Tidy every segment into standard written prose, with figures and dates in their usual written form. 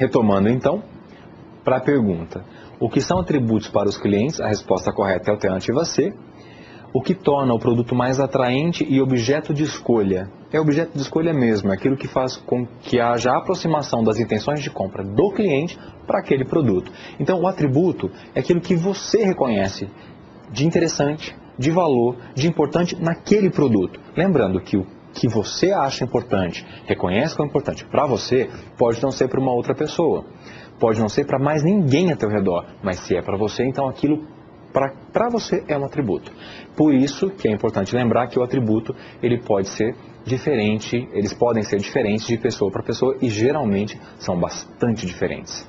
Retomando então, para a pergunta, o que são atributos para os clientes? A resposta correta é a alternativa C. O que torna o produto mais atraente e objeto de escolha? É objeto de escolha mesmo, é aquilo que faz com que haja aproximação das intenções de compra do cliente para aquele produto. Então, o atributo é aquilo que você reconhece de interessante, de valor, de importante naquele produto. Lembrando que o que você acha importante, reconhece como importante para você, pode não ser para uma outra pessoa. Pode não ser para mais ninguém ao teu redor, mas se é para você, então aquilo para você é um atributo. Por isso que é importante lembrar que o atributo ele pode ser diferente, eles podem ser diferentes de pessoa para pessoa e geralmente são bastante diferentes.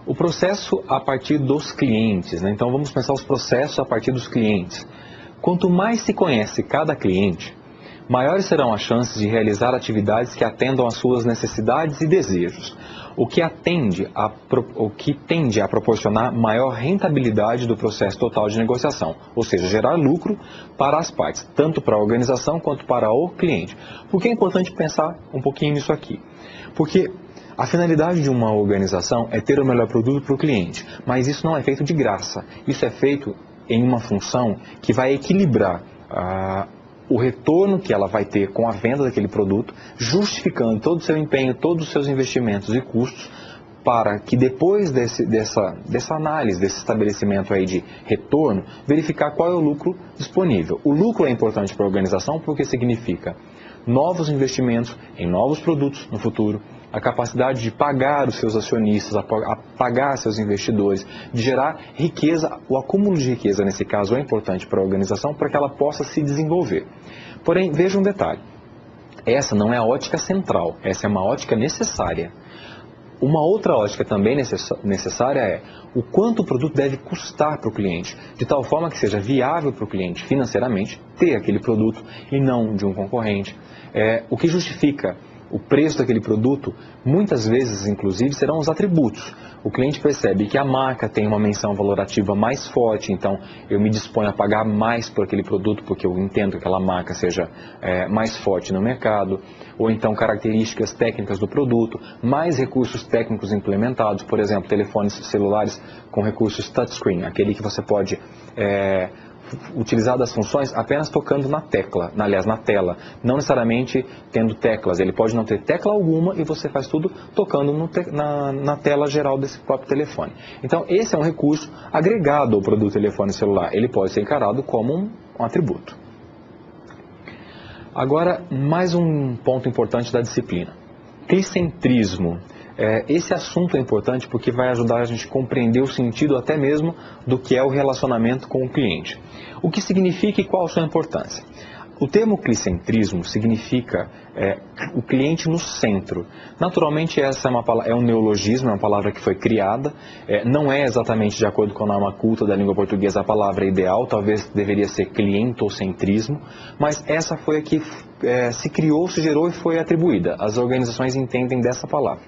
O processo a partir dos clientes, né? Então vamos pensar os processos a partir dos clientes. Quanto mais se conhece cada cliente, maiores serão as chances de realizar atividades que atendam às suas necessidades e desejos, o que tende a proporcionar maior rentabilidade do processo total de negociação, ou seja, gerar lucro para as partes, tanto para a organização quanto para o cliente. Por que é importante pensar um pouquinho nisso aqui? Porque a finalidade de uma organização é ter o melhor produto para o cliente, mas isso não é feito de graça, isso é feito em uma função que vai equilibrar o retorno que ela vai ter com a venda daquele produto, justificando todo o seu empenho, todos os seus investimentos e custos, para que depois dessa análise, desse estabelecimento aí de retorno, verificar qual é o lucro disponível. O lucro é importante para a organização porque significa novos investimentos em novos produtos no futuro, a capacidade de pagar os seus acionistas, a pagar seus investidores, de gerar riqueza, o acúmulo de riqueza nesse caso é importante para a organização para que ela possa se desenvolver. Porém, veja um detalhe, essa não é a ótica central, essa é uma ótica necessária. Uma outra ótica também necessária é o quanto o produto deve custar para o cliente, de tal forma que seja viável para o cliente financeiramente ter aquele produto e não de um concorrente. O que justifica o preço daquele produto, muitas vezes, inclusive, serão os atributos. O cliente percebe que a marca tem uma menção valorativa mais forte, então eu me disponho a pagar mais por aquele produto porque eu entendo que aquela marca seja mais forte no mercado, ou então características técnicas do produto, mais recursos técnicos implementados, por exemplo, telefones celulares com recursos touchscreen, aquele que você pode utilizar das funções apenas tocando na tecla, aliás, na tela, não necessariamente tendo teclas. Ele pode não ter tecla alguma e você faz tudo tocando na tela geral desse próprio telefone. Então, esse é um recurso agregado ao produto telefone celular. Ele pode ser encarado como um atributo. Agora, mais um ponto importante da disciplina. Clicentrismo. Esse assunto é importante porque vai ajudar a gente a compreender o sentido até mesmo do que é o relacionamento com o cliente. O que significa e qual a sua importância? O termo clicentrismo significa o cliente no centro. Naturalmente essa é um neologismo, é uma palavra que foi criada, não é exatamente de acordo com a norma culta da língua portuguesa a palavra ideal, talvez deveria ser clientocentrismo, mas essa foi a que se criou, se gerou e foi atribuída. As organizações entendem dessa palavra.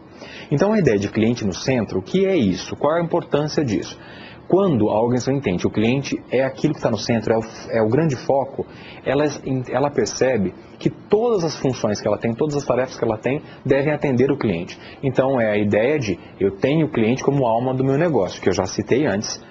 Então a ideia de cliente no centro, o que é isso? Qual é a importância disso? Quando a organização entende que o cliente é aquilo que está no centro, é o grande foco, ela percebe que todas as funções que ela tem, todas as tarefas que ela tem, devem atender o cliente. Então é a ideia de eu tenho o cliente como alma do meu negócio, que eu já citei antes.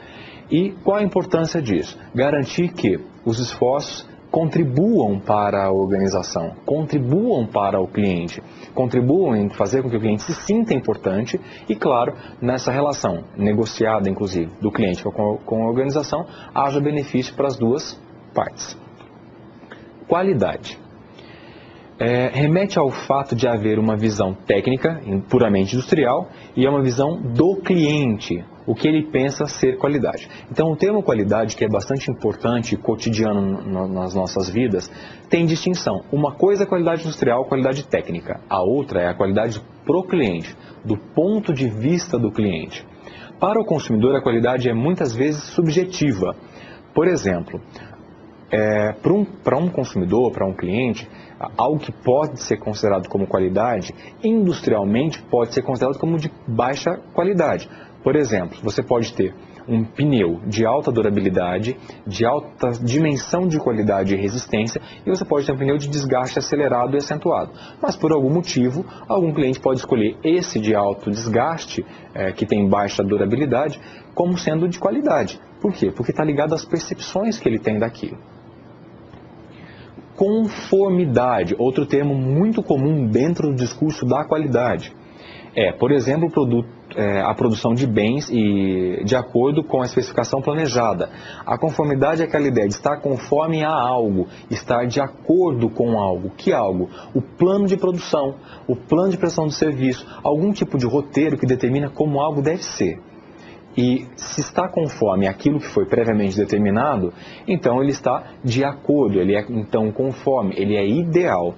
E qual a importância disso? Garantir que os esforços contribuam para a organização, contribuam para o cliente, contribuam em fazer com que o cliente se sinta importante e, claro, nessa relação negociada, inclusive, do cliente com a organização, haja benefício para as duas partes. Qualidade. Remete ao fato de haver uma visão técnica, puramente industrial, e uma visão do cliente, o que ele pensa ser qualidade. Então o termo qualidade, que é bastante importante e cotidiano nas nossas vidas, tem distinção. Uma coisa é qualidade industrial, qualidade técnica. A outra é a qualidade pro cliente, do ponto de vista do cliente. Para o consumidor a qualidade é muitas vezes subjetiva. Por exemplo, para um consumidor, para um cliente, algo que pode ser considerado como qualidade, industrialmente pode ser considerado como de baixa qualidade. Por exemplo, você pode ter um pneu de alta durabilidade, de alta dimensão de qualidade e resistência, e você pode ter um pneu de desgaste acelerado e acentuado. Mas por algum motivo, algum cliente pode escolher esse de alto desgaste, que tem baixa durabilidade, como sendo de qualidade. Por quê? Porque está ligado às percepções que ele tem daquilo. Conformidade, outro termo muito comum dentro do discurso da qualidade. Por exemplo, a produção de bens e de acordo com a especificação planejada. A conformidade é aquela ideia de estar conforme a algo, estar de acordo com algo. Que algo? O plano de produção, o plano de prestação de serviço, algum tipo de roteiro que determina como algo deve ser. E se está conforme aquilo que foi previamente determinado, então ele está de acordo, ele é então conforme, ele é ideal.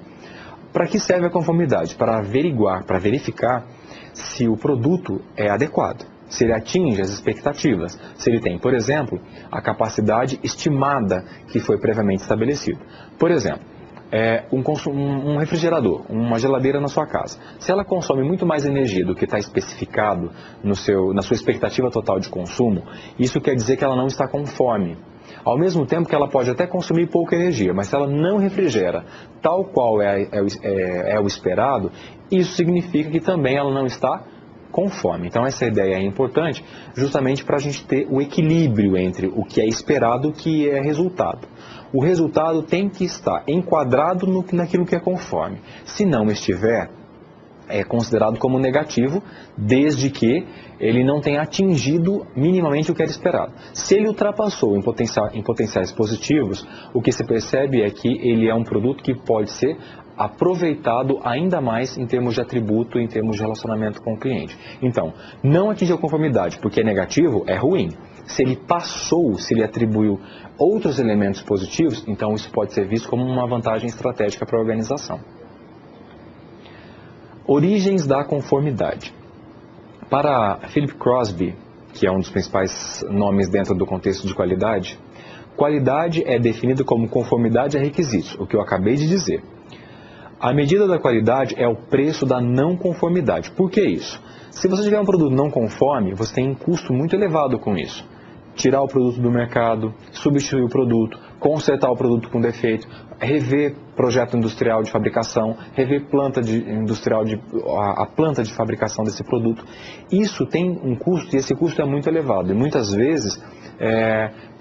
Para que serve a conformidade? Para averiguar, para verificar se o produto é adequado, se ele atinge as expectativas, se ele tem, por exemplo, a capacidade estimada que foi previamente estabelecida. Por exemplo, um refrigerador, uma geladeira na sua casa. Se ela consome muito mais energia do que está especificado na sua expectativa total de consumo, isso quer dizer que ela não está conforme. Ao mesmo tempo que ela pode até consumir pouca energia, mas se ela não refrigera tal qual é o esperado, isso significa que também ela não está conforme. Então essa ideia é importante justamente para a gente ter o equilíbrio entre o que é esperado e o que é resultado. O resultado tem que estar enquadrado naquilo que é conforme. Se não estiver, é considerado como negativo, desde que ele não tenha atingido minimamente o que era esperado. Se ele ultrapassou em potenciais positivos, o que se percebe é que ele é um produto que pode ser aproveitado ainda mais em termos de atributo, em termos de relacionamento com o cliente. Então, não atingiu a conformidade porque é negativo, é ruim. Se ele passou, se ele atribuiu outros elementos positivos, então isso pode ser visto como uma vantagem estratégica para a organização. Origens da conformidade. Para Philip Crosby, que é um dos principais nomes dentro do contexto de qualidade, qualidade é definida como conformidade a requisitos, o que eu acabei de dizer. A medida da qualidade é o preço da não conformidade. Por que isso? Se você tiver um produto não conforme, você tem um custo muito elevado com isso. Tirar o produto do mercado, substituir o produto, consertar o produto com defeito, rever projeto industrial de fabricação, rever a planta de fabricação desse produto. Isso tem um custo e esse custo é muito elevado. E muitas vezes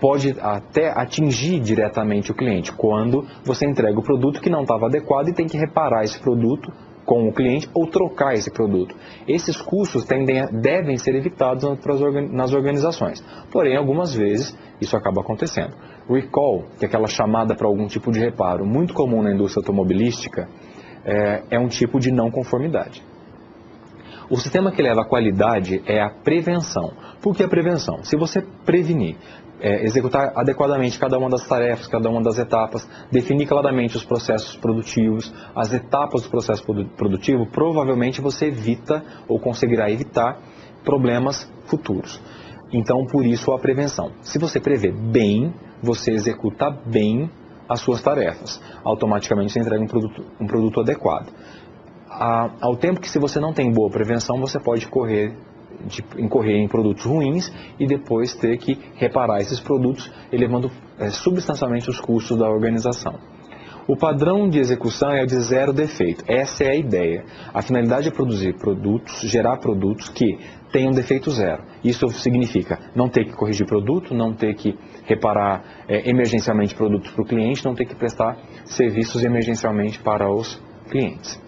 pode até atingir diretamente o cliente, quando você entrega o produto que não estava adequado e tem que reparar esse produto com o cliente ou trocar esse produto. Esses custos devem ser evitados nas organizações. Porém, algumas vezes isso acaba acontecendo. Recall, que é aquela chamada para algum tipo de reparo, muito comum na indústria automobilística, é um tipo de não conformidade. O sistema que leva à qualidade é a prevenção. Por que a prevenção? Se você prevenir, executar adequadamente cada uma das tarefas, cada uma das etapas, definir claramente os processos produtivos, as etapas do processo produtivo, provavelmente você evita ou conseguirá evitar problemas futuros. Então, por isso a prevenção. Se você prevê bem, você executa bem as suas tarefas. Automaticamente você entrega um produto adequado. Ao tempo que, se você não tem boa prevenção, você pode incorrer em produtos ruins e depois ter que reparar esses produtos, elevando substancialmente os custos da organização. O padrão de execução é de zero defeito. Essa é a ideia. A finalidade é produzir produtos, gerar produtos que tenham defeito zero. Isso significa não ter que corrigir produto, não ter que reparar emergencialmente produtos para o cliente, não ter que prestar serviços emergencialmente para os clientes.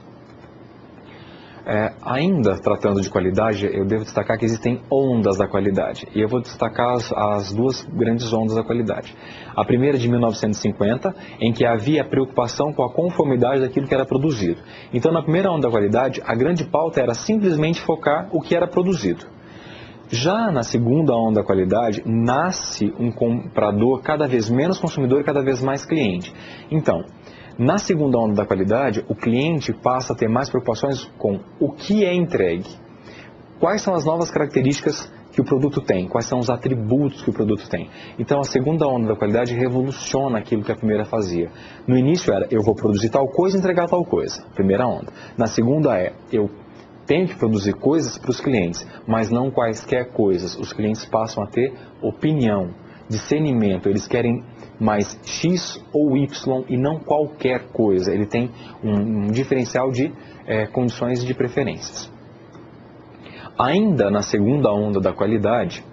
Ainda tratando de qualidade, eu devo destacar que existem ondas da qualidade. E eu vou destacar as duas grandes ondas da qualidade. A primeira de 1950, em que havia preocupação com a conformidade daquilo que era produzido. Então, na primeira onda da qualidade, a grande pauta era simplesmente focar o que era produzido. Já na segunda onda da qualidade, nasce um comprador cada vez menos consumidor e cada vez mais cliente. Então, na segunda onda da qualidade, o cliente passa a ter mais preocupações com o que é entregue. Quais são as novas características que o produto tem? Quais são os atributos que o produto tem? Então, a segunda onda da qualidade revoluciona aquilo que a primeira fazia. No início era, eu vou produzir tal coisa e entregar tal coisa. Primeira onda. Na segunda eu tenho que produzir coisas para os clientes, mas não quaisquer coisas. Os clientes passam a ter opinião, discernimento, eles querem mais X ou Y e não qualquer coisa. Ele tem um diferencial de condições de preferências. Ainda na segunda onda da qualidade,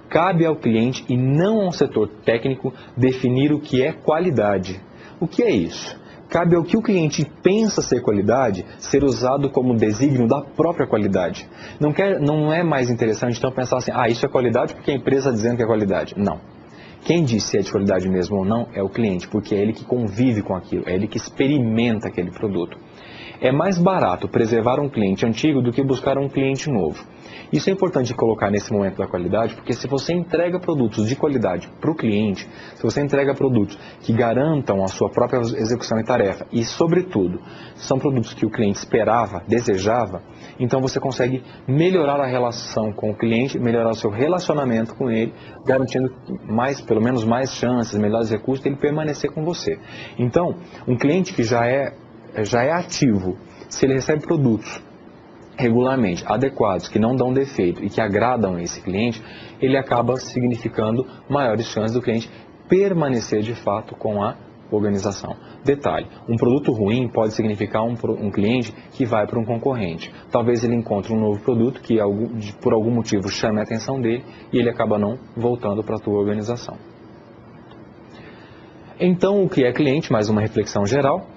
cabe ao cliente e não ao setor técnico definir o que é qualidade. O que é isso? Cabe ao que o cliente pensa ser qualidade ser usado como desígnio da própria qualidade. Não é mais interessante então pensar assim, isso é qualidade porque a empresa está dizendo que é qualidade. Não. Quem diz se é de qualidade mesmo ou não é o cliente, porque é ele que convive com aquilo, é ele que experimenta aquele produto. É mais barato preservar um cliente antigo do que buscar um cliente novo. Isso é importante colocar nesse momento da qualidade, porque se você entrega produtos de qualidade para o cliente, se você entrega produtos que garantam a sua própria execução e tarefa, e sobretudo, são produtos que o cliente esperava, desejava, então você consegue melhorar a relação com o cliente, melhorar o seu relacionamento com ele, garantindo pelo menos mais chances, melhores recursos de ele permanecer com você. Então, um cliente que já é ativo, se ele recebe produtos regularmente adequados, que não dão defeito e que agradam esse cliente, ele acaba significando maiores chances do cliente permanecer de fato com a organização. Detalhe, um produto ruim pode significar um cliente que vai para um concorrente. Talvez ele encontre um novo produto que por algum motivo chame a atenção dele e ele acaba não voltando para a tua organização. Então, o que é cliente? Mais uma reflexão geral.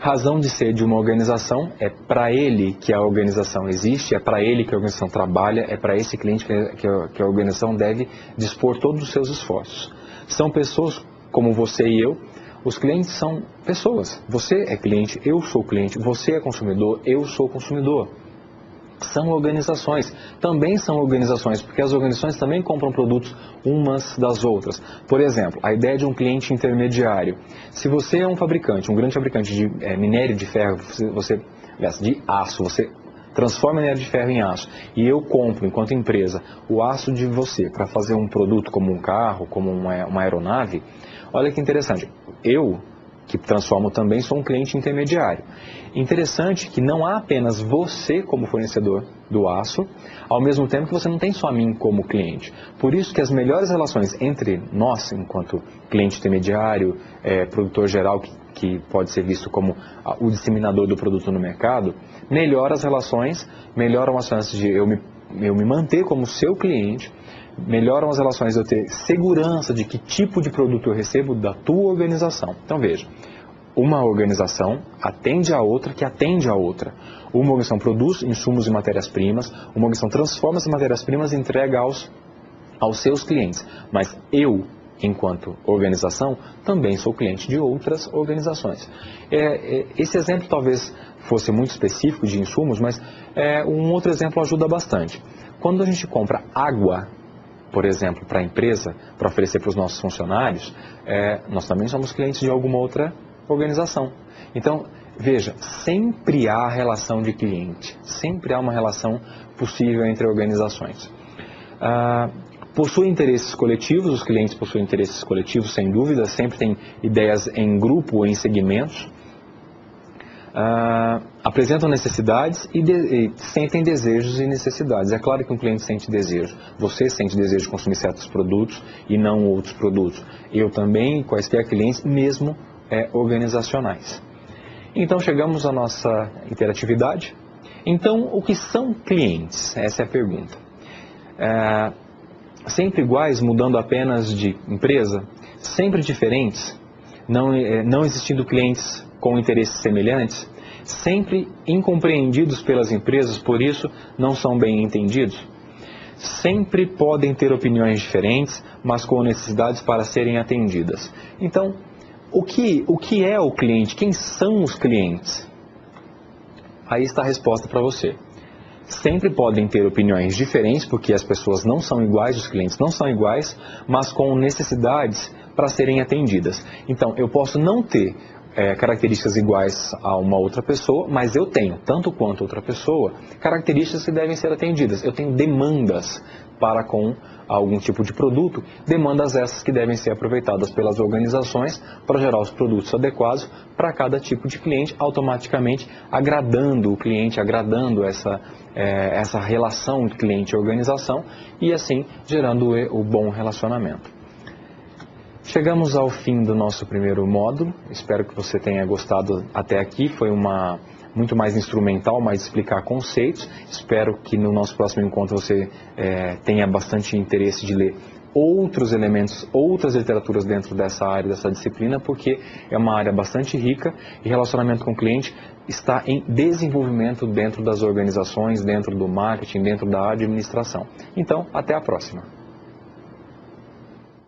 Razão de ser de uma organização é para ele que a organização existe, é para ele que a organização trabalha, é para esse cliente que a organização deve dispor todos os seus esforços. São pessoas como você e eu, os clientes são pessoas. Você é cliente, eu sou cliente, você é consumidor, eu sou consumidor. São organizações, também são organizações, porque as organizações também compram produtos umas das outras. Por exemplo, a ideia de um cliente intermediário. Se você é um fabricante, um grande fabricante de minério de ferro, de aço, você transforma minério de ferro em aço, e eu compro, enquanto empresa, o aço de você para fazer um produto como um carro, como uma aeronave, olha que interessante, eu que transformo também, sou um cliente intermediário. Interessante que não há apenas você como fornecedor do aço, ao mesmo tempo que você não tem só a mim como cliente. Por isso que as melhores relações entre nós, enquanto cliente intermediário, produtor geral, que pode ser visto como o disseminador do produto no mercado, melhoram as chances de eu me manter como seu cliente, melhoram as relações de eu ter segurança de que tipo de produto eu recebo da tua organização. Então veja, uma organização atende a outra que atende a outra. Uma organização produz insumos e matérias-primas, uma organização transforma essas matérias-primas e entrega aos seus clientes. Mas eu, enquanto organização, também sou cliente de outras organizações. Esse exemplo talvez fosse muito específico de insumos, mas um outro exemplo ajuda bastante. Quando a gente compra água, por exemplo, para a empresa, para oferecer para os nossos funcionários, nós também somos clientes de alguma outra organização. Então, veja, sempre há relação de cliente, sempre há uma relação possível entre organizações. Possuem interesses coletivos, os clientes possuem interesses coletivos, sem dúvida, sempre tem ideias em grupo ou em segmentos. Apresentam necessidades e sentem desejos e necessidades. É claro que um cliente sente desejo. Você sente desejo de consumir certos produtos e não outros produtos. Eu também, quaisquer clientes, mesmo organizacionais. Então chegamos à nossa interatividade. Então, o que são clientes? Essa é a pergunta. Sempre iguais, mudando apenas de empresa? Sempre diferentes? Não existindo clientes com interesses semelhantes, sempre incompreendidos pelas empresas, por isso não são bem entendidos. Sempre podem ter opiniões diferentes, mas com necessidades para serem atendidas. Então, o que é o cliente? Quem são os clientes? Aí está a resposta para você. Sempre podem ter opiniões diferentes, porque as pessoas não são iguais, os clientes não são iguais, mas com necessidades para serem atendidas. Então, eu posso não ter características iguais a uma outra pessoa, mas eu tenho, tanto quanto outra pessoa, características que devem ser atendidas. Eu tenho demandas para com algum tipo de produto, demandas essas que devem ser aproveitadas pelas organizações para gerar os produtos adequados para cada tipo de cliente, automaticamente agradando o cliente, agradando essa relação cliente-organização e assim gerando o bom relacionamento. Chegamos ao fim do nosso primeiro módulo, espero que você tenha gostado até aqui, foi muito mais instrumental, mais explicar conceitos. Espero que no nosso próximo encontro você tenha bastante interesse de ler outros elementos, outras literaturas dentro dessa área, dessa disciplina, porque é uma área bastante rica e relacionamento com o cliente está em desenvolvimento dentro das organizações, dentro do marketing, dentro da administração. Então, até a próxima.